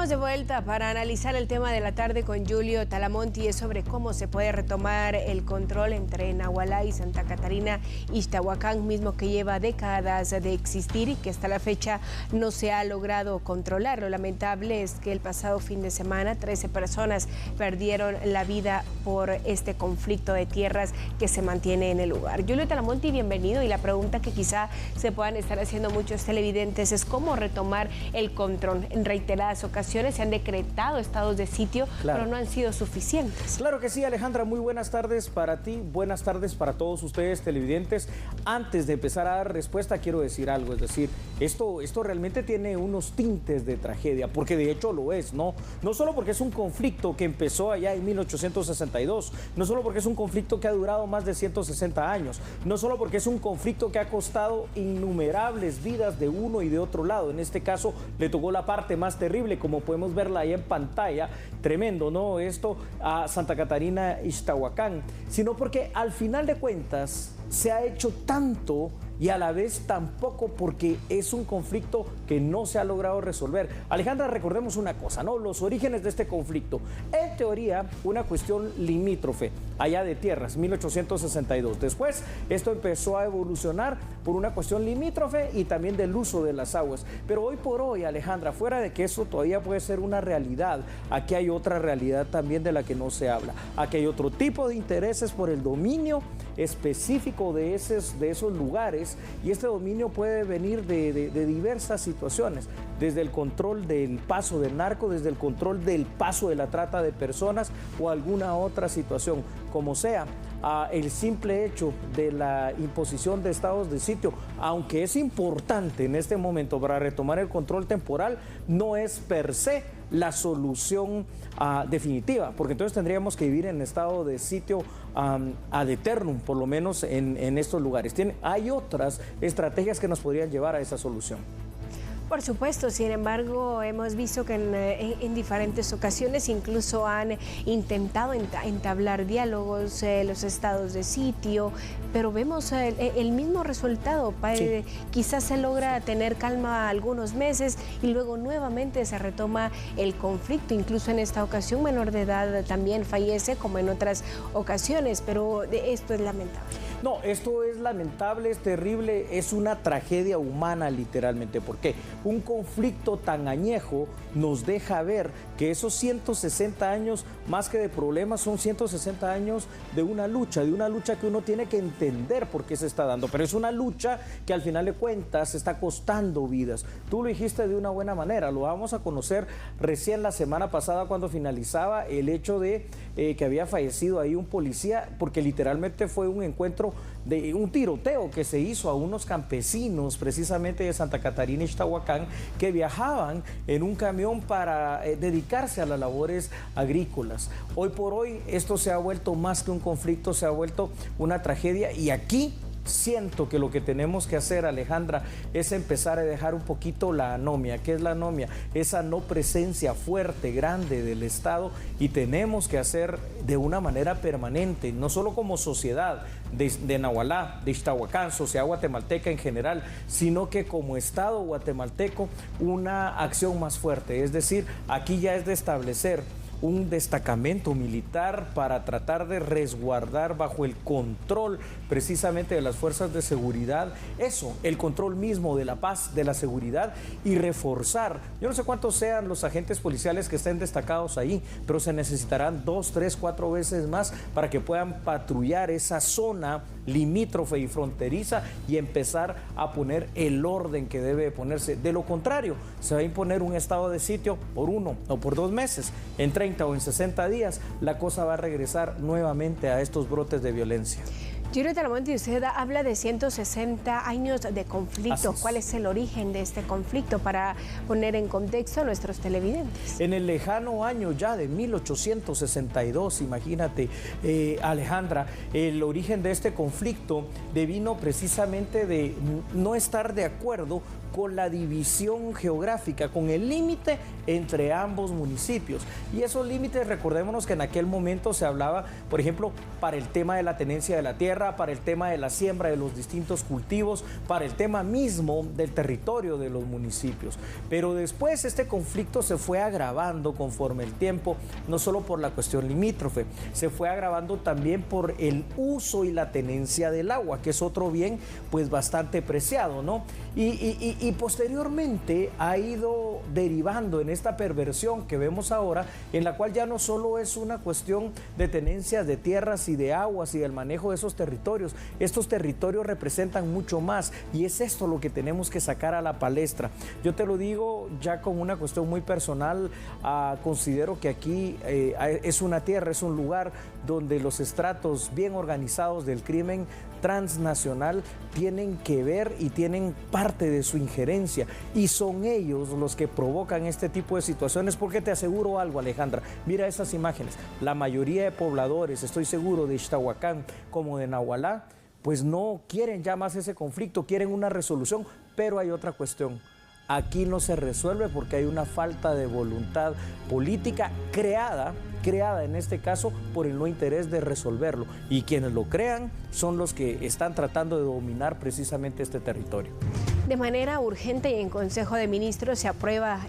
Estamos de vuelta para analizar el tema de la tarde con Julio Talamonti. Es sobre cómo se puede retomar el control entre Nahualá y Santa Catarina Ixtahuacán, mismo que lleva décadas de existir y que hasta la fecha no se ha logrado controlar. Lo lamentable es que el pasado fin de semana 13 personas perdieron la vida por este conflicto de tierras que se mantiene en el lugar. Julio Talamonti, bienvenido. Y la pregunta que quizá se puedan estar haciendo muchos televidentes es cómo retomar el control. En reiteradas ocasiones se han decretado estados de sitio, pero no han sido suficientes. Claro que sí, Alejandra, muy buenas tardes para ti, buenas tardes para todos ustedes televidentes. Antes de empezar a dar respuesta quiero decir algo, es decir, esto realmente tiene unos tintes de tragedia, porque de hecho lo es, ¿no? No solo porque es un conflicto que empezó allá en 1862, no solo porque es un conflicto que ha durado más de 160 años, no solo porque es un conflicto que ha costado innumerables vidas de uno y de otro lado. En este caso le tocó la parte más terrible, como podemos verla ahí en pantalla, tremendo, ¿no? Esto a Santa Catarina Ixtahuacán, sino porque al final de cuentas se ha hecho tanto y a la vez tampoco, porque es un conflicto que no se ha logrado resolver. Alejandra, recordemos una cosa, ¿no? Los orígenes de este conflicto, en teoría, una cuestión limítrofe, allá de tierras, 1862. Después, esto empezó a evolucionar por una cuestión limítrofe y también del uso de las aguas. Pero hoy por hoy, Alejandra, fuera de que eso todavía puede ser una realidad, aquí hay otra realidad también de la que no se habla. Aquí hay otro tipo de intereses por el dominio específico de esos lugares, y este dominio puede venir de diversas situaciones, desde el control del paso del narco, desde el control del paso de la trata de personas o alguna otra situación, como sea. El simple hecho de la imposición de estados de sitio, aunque es importante en este momento para retomar el control temporal, no es per se la solución definitiva, porque entonces tendríamos que vivir en estado de sitio ad eternum, por lo menos en estos lugares. Hay otras estrategias que nos podrían llevar a esa solución. Por supuesto, sin embargo, hemos visto que en diferentes ocasiones incluso han intentado entablar diálogos, los estados de sitio, pero vemos el mismo resultado. Sí. Quizás se logra tener calma algunos meses y luego nuevamente se retoma el conflicto. Incluso en esta ocasión, menor de edad también fallece, como en otras ocasiones, pero esto es lamentable. No, esto es lamentable, es terrible, es una tragedia humana literalmente. ¿Por qué? Un conflicto tan añejo nos deja ver que esos 160 años, más que de problemas, son 160 años de una lucha que uno tiene que entender por qué se está dando. Pero es una lucha que al final de cuentas está costando vidas. Tú lo dijiste de una buena manera, lo vamos a conocer recién la semana pasada cuando finalizaba el hecho de que había fallecido ahí un policía, porque literalmente fue un encuentro de un tiroteo que se hizo a unos campesinos precisamente de Santa Catarina Ixtahuacán que viajaban en un camión para dedicarse a las labores agrícolas. Hoy por hoy esto se ha vuelto más que un conflicto, se ha vuelto una tragedia, y aquí siento que lo que tenemos que hacer, Alejandra, es empezar a dejar un poquito la anomia. ¿Qué es la anomia? Esa no presencia fuerte, grande del Estado, y tenemos que hacer de una manera permanente, no solo como sociedad de Nahualá, de Ixtahuacán, sociedad guatemalteca en general, sino que como Estado guatemalteco una acción más fuerte. Es decir, aquí ya es de establecer un destacamento militar para tratar de resguardar bajo el control precisamente de las fuerzas de seguridad, eso, el control mismo de la paz, de la seguridad, y reforzar. Yo no sé cuántos sean los agentes policiales que estén destacados ahí, pero se necesitarán 2, 3, 4 veces más para que puedan patrullar esa zona limítrofe y fronteriza y empezar a poner el orden que debe ponerse. De lo contrario, se va a imponer un estado de sitio por 1 o por 2 meses, en 30 o en 60 días, la cosa va a regresar nuevamente a estos brotes de violencia. Julio Talamonti, usted habla de 160 años de conflicto. ¿Cuál es el origen de este conflicto para poner en contexto a nuestros televidentes? En el lejano año ya de 1862, imagínate, Alejandra, el origen de este conflicto devino precisamente de no estar de acuerdo con la división geográfica, con el límite entre ambos municipios. Y esos límites, recordémonos que en aquel momento se hablaba, por ejemplo, para el tema de la tenencia de la tierra, para el tema de la siembra de los distintos cultivos, para el tema mismo del territorio de los municipios. Pero después este conflicto se fue agravando conforme el tiempo, no solo por la cuestión limítrofe, se fue agravando también por el uso y la tenencia del agua, que es otro bien pues bastante preciado, ¿no? Y posteriormente ha ido derivando en esta perversión que vemos ahora, en la cual ya no solo es una cuestión de tenencias de tierras y de aguas y del manejo de esos territorios. Estos territorios representan mucho más y es esto lo que tenemos que sacar a la palestra. Yo te lo digo ya con una cuestión muy personal, considero que aquí es una tierra, es un lugar donde los estratos bien organizados del crimen transnacional tienen que ver y tienen parte de su injerencia, y son ellos los que provocan este tipo de situaciones, porque te aseguro algo, Alejandra, mira esas imágenes, la mayoría de pobladores, estoy seguro, de Ixtahuacán como de Nahualá, pues no quieren ya más ese conflicto, quieren una resolución, pero hay otra cuestión. Aquí no se resuelve porque hay una falta de voluntad política creada en este caso por el no interés de resolverlo. Y quienes lo crean son los que están tratando de dominar precisamente este territorio. De manera urgente y en Consejo de Ministros se aprueba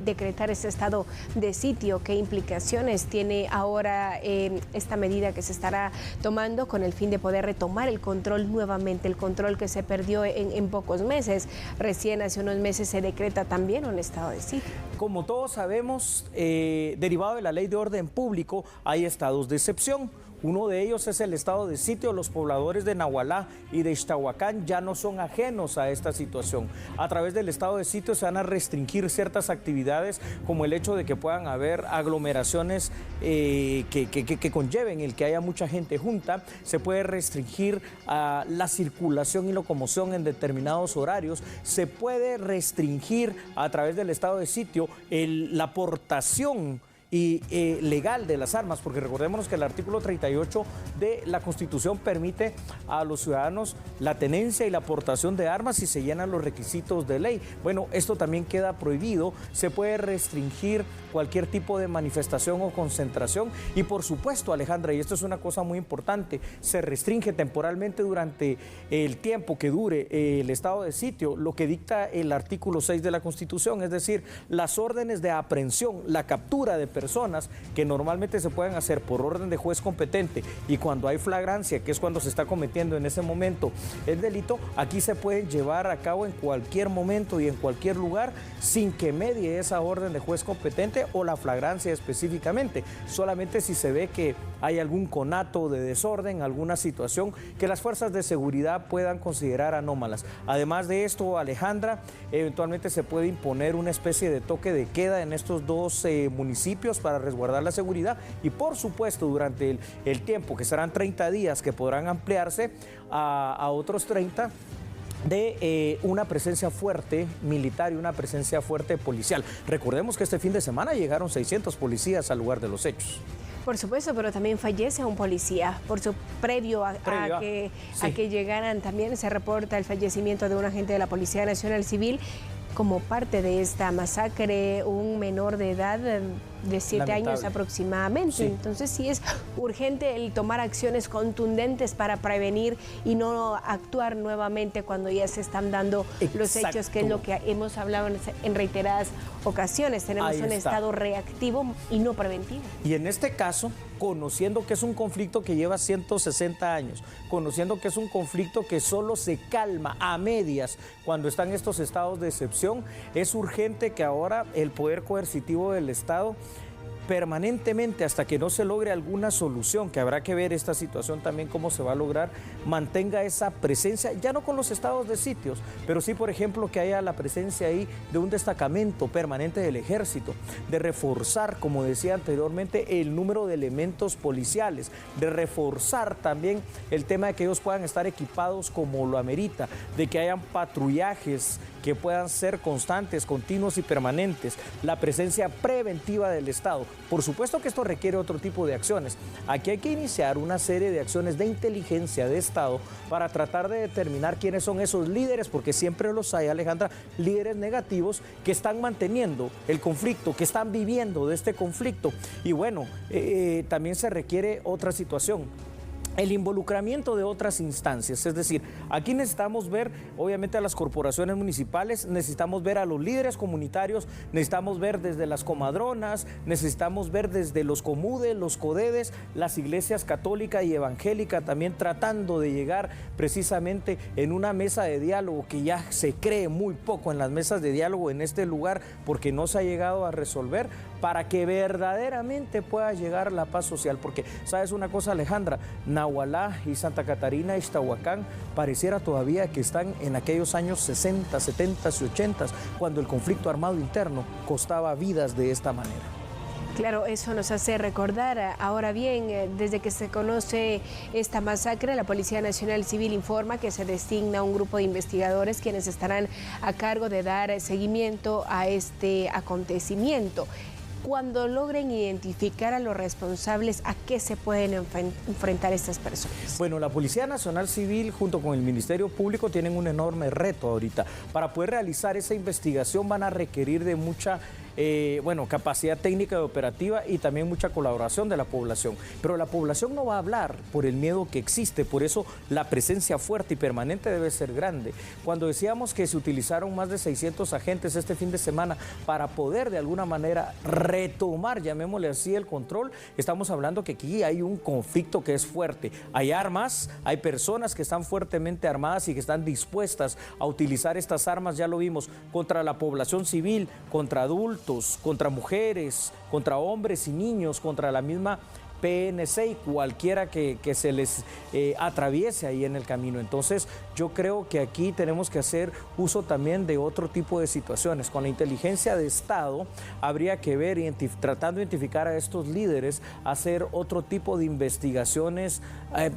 decretar este estado de sitio. ¿Qué implicaciones tiene ahora esta medida que se estará tomando con el fin de poder retomar el control nuevamente, el control que se perdió en pocos meses? Recién hace unos meses se decreta también un estado de sitio. Como todos sabemos, derivado de la Ley de Orden Público, hay estados de excepción. Uno de ellos es el estado de sitio. Los pobladores de Nahualá y de Ixtahuacán ya no son ajenos a esta situación. A través del estado de sitio se van a restringir ciertas actividades, como el hecho de que puedan haber aglomeraciones que conlleven el que haya mucha gente junta. Se puede restringir la circulación y locomoción en determinados horarios. Se puede restringir a través del estado de sitio la aportación legal de las armas, porque recordémonos que el artículo 38 de la Constitución permite a los ciudadanos la tenencia y la aportación de armas si se llenan los requisitos de ley. Bueno, esto también queda prohibido. Se puede restringir cualquier tipo de manifestación o concentración y, por supuesto, Alejandra, y esto es una cosa muy importante, se restringe temporalmente durante el tiempo que dure el estado de sitio lo que dicta el artículo 6 de la Constitución, es decir, las órdenes de aprehensión, la captura de personas que normalmente se pueden hacer por orden de juez competente, y cuando hay flagrancia, que es cuando se está cometiendo en ese momento el delito, aquí se pueden llevar a cabo en cualquier momento y en cualquier lugar sin que medie esa orden de juez competente o la flagrancia específicamente, solamente si se ve que hay algún conato de desorden, alguna situación que las fuerzas de seguridad puedan considerar anómalas. Además de esto, Alejandra, eventualmente se puede imponer una especie de toque de queda en estos dos municipios para resguardar la seguridad, y por supuesto durante el tiempo, que serán 30 días, que podrán ampliarse a otros 30, de una presencia fuerte militar y una presencia fuerte policial. Recordemos que este fin de semana llegaron 600 policías al lugar de los hechos. Por supuesto, pero también fallece un policía. Previo a que llegaran, también se reporta el fallecimiento de un agente de la Policía Nacional Civil como parte de esta masacre, un menor de edad de 7 años aproximadamente. Sí. Entonces sí es urgente el tomar acciones contundentes para prevenir y no actuar nuevamente cuando ya se están dando los hechos, que es lo que hemos hablado en reiteradas ocasiones. Tenemos un estado reactivo y no preventivo. Y en este caso, conociendo que es un conflicto que lleva 160 años, conociendo que es un conflicto que solo se calma a medias cuando están estos estados de excepción, es urgente que ahora el poder coercitivo del Estado permanentemente, hasta que no se logre alguna solución, que habrá que ver esta situación también cómo se va a lograr, mantenga esa presencia, ya no con los estados de sitios, pero sí, por ejemplo, que haya la presencia ahí de un destacamento permanente del ejército, de reforzar, como decía anteriormente, el número de elementos policiales, de reforzar también el tema de que ellos puedan estar equipados como lo amerita, de que hayan patrullajes que puedan ser constantes, continuos y permanentes, la presencia preventiva del Estado. Por supuesto que esto requiere otro tipo de acciones. Aquí hay que iniciar una serie de acciones de inteligencia de Estado para tratar de determinar quiénes son esos líderes, porque siempre los hay, Alejandra, líderes negativos que están manteniendo el conflicto, que están viviendo de este conflicto. Y bueno, también se requiere otra situación: el involucramiento de otras instancias. Es decir, aquí necesitamos ver obviamente a las corporaciones municipales, necesitamos ver a los líderes comunitarios, necesitamos ver desde las comadronas, necesitamos ver desde los comudes, los codedes, las iglesias católica y evangélica también tratando de llegar precisamente en una mesa de diálogo, que ya se cree muy poco en las mesas de diálogo en este lugar porque no se ha llegado a resolver, para que verdaderamente pueda llegar la paz social. Porque, ¿sabes una cosa, Alejandra? Nahualá y Santa Catarina, Ixtahuacán, pareciera todavía que están en aquellos años 60, 70 y 80, cuando el conflicto armado interno costaba vidas de esta manera. Claro, eso nos hace recordar. Ahora bien, desde que se conoce esta masacre, la Policía Nacional Civil informa que se designa un grupo de investigadores quienes estarán a cargo de dar seguimiento a este acontecimiento. Cuando logren identificar a los responsables, ¿a qué se pueden enfrentar estas personas? Bueno, la Policía Nacional Civil junto con el Ministerio Público tienen un enorme reto ahorita. Para poder realizar esa investigación van a requerir de mucha capacidad técnica y operativa, y también mucha colaboración de la población. Pero la población no va a hablar por el miedo que existe, por eso la presencia fuerte y permanente debe ser grande. Cuando decíamos que se utilizaron más de 600 agentes este fin de semana para poder de alguna manera retomar, llamémosle así, el control, estamos hablando que aquí hay un conflicto que es fuerte. Hay armas, hay personas que están fuertemente armadas y que están dispuestas a utilizar estas armas, ya lo vimos, contra la población civil, contra adultos, contra mujeres, contra hombres y niños, contra la misma PNC y cualquiera que se les atraviese ahí en el camino. Entonces yo creo que aquí tenemos que hacer uso también de otro tipo de situaciones. Con la inteligencia de Estado habría que ver, tratando de identificar a estos líderes, hacer otro tipo de investigaciones,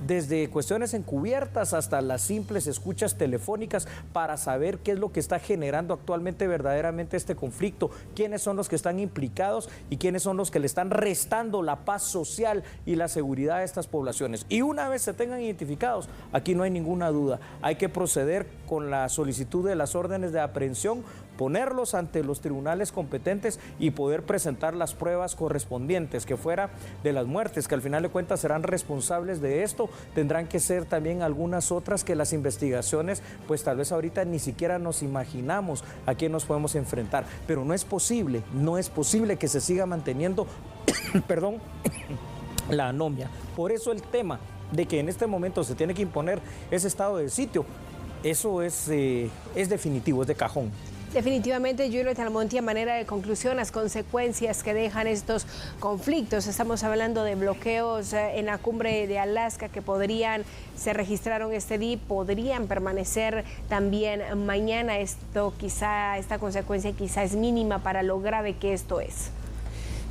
desde cuestiones encubiertas hasta las simples escuchas telefónicas, para saber qué es lo que está generando actualmente verdaderamente este conflicto, quiénes son los que están implicados y quiénes son los que le están restando la paz social y la seguridad de estas poblaciones. Y una vez se tengan identificados, aquí no hay ninguna duda, hay que proceder con la solicitud de las órdenes de aprehensión, ponerlos ante los tribunales competentes y poder presentar las pruebas correspondientes, que fuera de las muertes, que al final de cuentas serán responsables de esto, tendrán que ser también algunas otras que las investigaciones, pues tal vez ahorita ni siquiera nos imaginamos a quién nos podemos enfrentar. Pero no es posible que se siga manteniendo, perdón, la anomia. Por eso el tema de que en este momento se tiene que imponer ese estado de sitio, eso es definitivo, es de cajón. Definitivamente, Julio Talamonti, a manera de conclusión, las consecuencias que dejan estos conflictos. Estamos hablando de bloqueos en la cumbre de Alaska que se registraron este día, podrían permanecer también mañana. Esta consecuencia quizá es mínima para lo grave que esto es.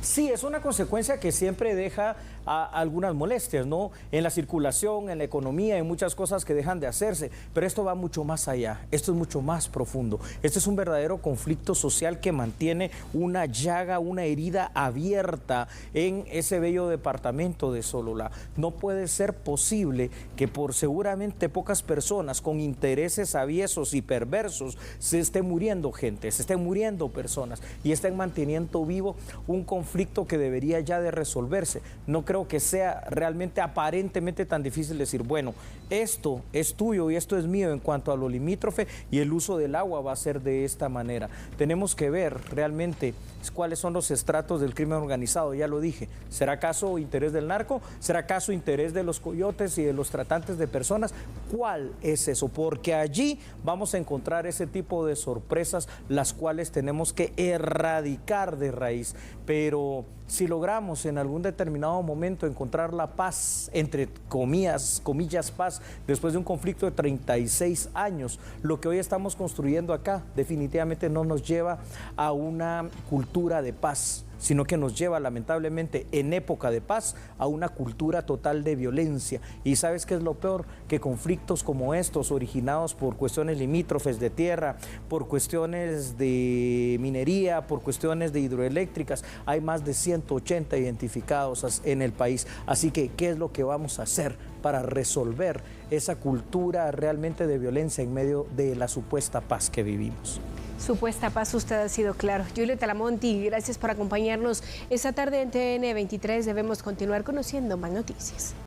Sí, es una consecuencia que siempre deja algunas molestias, ¿no? En la circulación, en la economía, en muchas cosas que dejan de hacerse, pero esto va mucho más allá, esto es mucho más profundo. Este es un verdadero conflicto social que mantiene una llaga, una herida abierta en ese bello departamento de Sololá. No puede ser posible que por seguramente pocas personas con intereses aviesos y perversos se esté muriendo gente, se estén muriendo personas y estén manteniendo vivo un conflicto que debería ya de resolverse. No creo que sea realmente aparentemente tan difícil decir, bueno, esto es tuyo y esto es mío en cuanto a lo limítrofe, y el uso del agua va a ser de esta manera. Tenemos que ver realmente cuáles son los estratos del crimen organizado, ya lo dije. ¿Será acaso interés del narco? ¿Será acaso interés de los coyotes y de los tratantes de personas? ¿Cuál es eso? Porque allí vamos a encontrar ese tipo de sorpresas, las cuales tenemos que erradicar de raíz. Pero si logramos en algún determinado momento encontrar la paz, entre comillas paz, después de un conflicto de 36 años, lo que hoy estamos construyendo acá definitivamente no nos lleva a una cultura de paz. sino que nos lleva lamentablemente en época de paz a una cultura total de violencia. Y ¿sabes qué es lo peor? Que conflictos como estos, originados por cuestiones limítrofes de tierra, por cuestiones de minería, por cuestiones de hidroeléctricas, hay más de 180 identificados en el país. Así que, ¿qué es lo que vamos a hacer para resolver esa cultura realmente de violencia en medio de la supuesta paz que vivimos? Supuesta paz, usted ha sido claro. Julio Talamonti, gracias por acompañarnos esta tarde en TN 23. Debemos continuar conociendo más noticias.